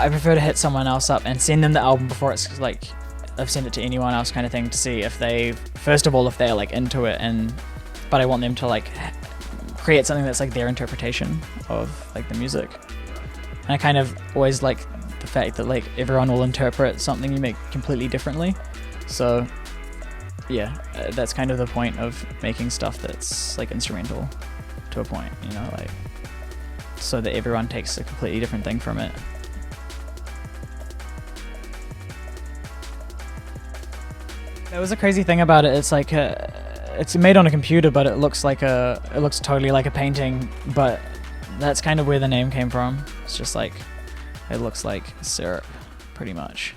I prefer to hit someone else up and send them the album before it's like I've sent it to anyone else, kind of thing, to see if they, first of all, if they're like into it, but I want them to like create something that's like their interpretation of like the music. And I kind of always like the fact that like everyone will interpret something you make completely differently. So yeah, that's kind of the point of making stuff that's like instrumental to a point, you know, like so that everyone takes a completely different thing from it. There was a crazy thing about it. It's like it's made on a computer, but it looks totally like a painting. But that's kind of where the name came from. It's just like it looks like syrup, pretty much.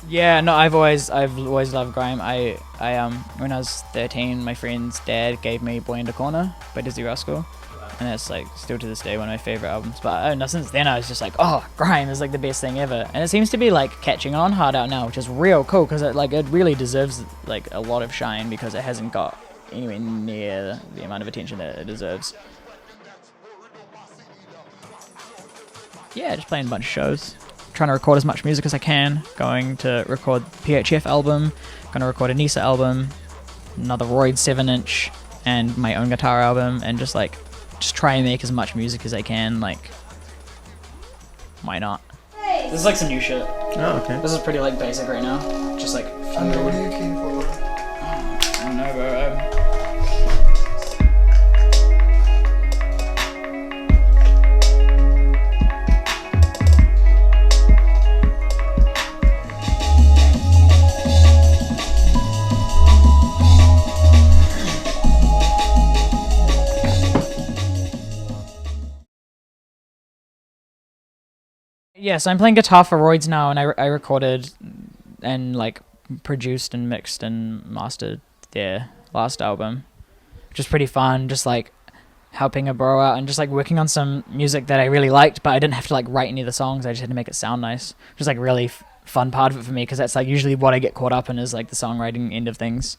Yeah, no, I've always loved grime. I when I was 13, my friend's dad gave me Boy in the Corner by Dizzy Rascal. And it's like still to this day one of my favorite albums. But I don't know, since then I was just like, oh, grime is like the best thing ever. And it seems to be like catching on hard out now, which is real cool because it really deserves like a lot of shine because it hasn't got anywhere near the amount of attention that it deserves. Yeah, just playing a bunch of shows, trying to record as much music as I can. Going to record P.H.F album, going to record a Nisa album, another Roidz 7-inch, and my own guitar album, and just try and make as much music as I can, like, why not? This is like some new shit. Oh, okay. This is pretty like basic right now, just like... And what are you keen for? I don't know, bro. Yes, I'm playing guitar for Roidz now, and I recorded and like produced and mixed and mastered their last album, which was pretty fun. Just like helping a bro out and just like working on some music that I really liked, but I didn't have to like write any of the songs. I just had to make it sound nice, which is like really fun part of it for me because that's like usually what I get caught up in is like the songwriting end of things.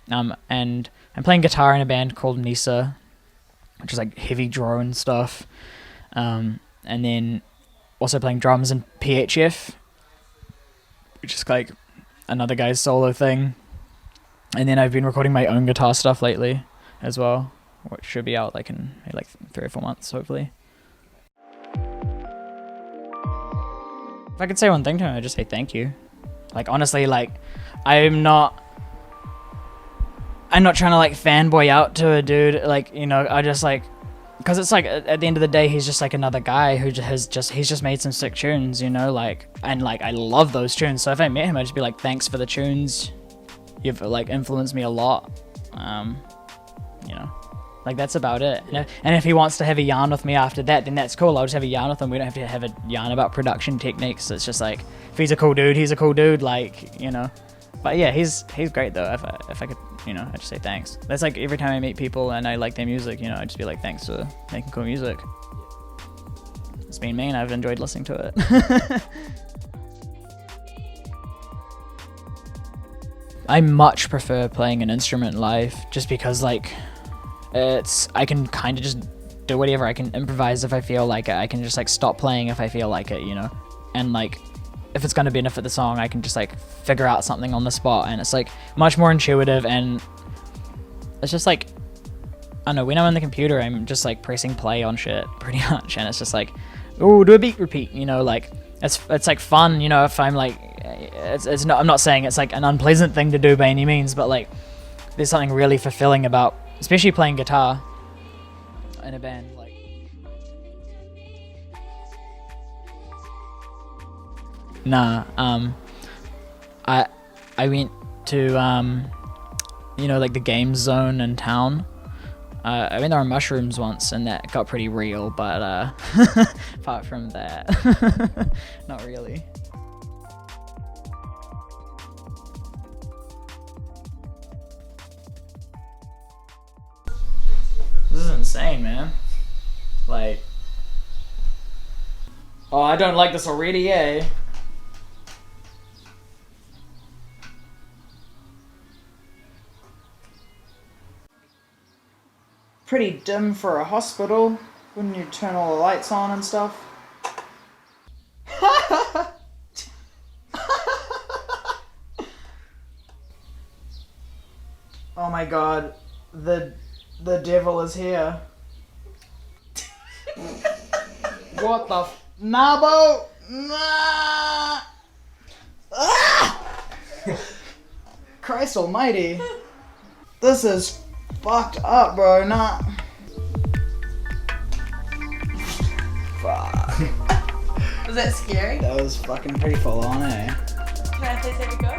And I'm playing guitar in a band called Nisa, which is like heavy drone stuff, and then also playing drums in P.H.F, which is like another guy's solo thing. And then I've been recording my own guitar stuff lately as well, which should be out like in like 3 or 4 months, hopefully. If I could say one thing to him, I'd just say thank you. Like honestly, like I'm not trying to like fanboy out to a dude, like, you know, I just like, because it's like at the end of the day he's just like another guy who he's just made some sick tunes, you know, like, and like I love those tunes. So if I met him, I'd just be like, thanks for the tunes, you've like influenced me a lot, you know, like that's about it. And if he wants to have a yarn with me after that, then that's cool. I'll just have a yarn with him. We don't have to have a yarn about production techniques. It's just like, if he's a cool dude, he's a cool dude, like, you know. But yeah, he's great though. If I could, you know, I'd just say thanks. That's like every time I meet people and I like their music, you know, I'd just be like, thanks for making cool music. It's been me and I've enjoyed listening to it. I much prefer playing an instrument live just because like I can kind of just do whatever. I can improvise if I feel like it. I can just like stop playing if I feel like it, you know, and like if it's going to benefit the song, I can just like figure out something on the spot, and it's like much more intuitive, and it's just like, I don't know, when I'm on the computer, I'm just like pressing play on shit pretty much, and it's just like, oh, do a beat repeat, you know, like it's like fun, you know, if I'm like, it's not, I'm not saying it's like an unpleasant thing to do by any means, but like there's something really fulfilling about, especially playing guitar in a band. Like, nah, I went to you know, like the game zone in town. I went there on mushrooms once and that got pretty real, but apart from that, not really. This is insane, man. Like, oh, I don't like this already, eh? pretty dim for a hospital. Wouldn't you turn all the lights on and stuff? Oh my god, the devil is here. What the Nabo? Nah! Ah! Christ almighty. This is fucked up, bro. Nah. Fuck. Was that scary? That was fucking pretty full on, eh? Can I please have a go?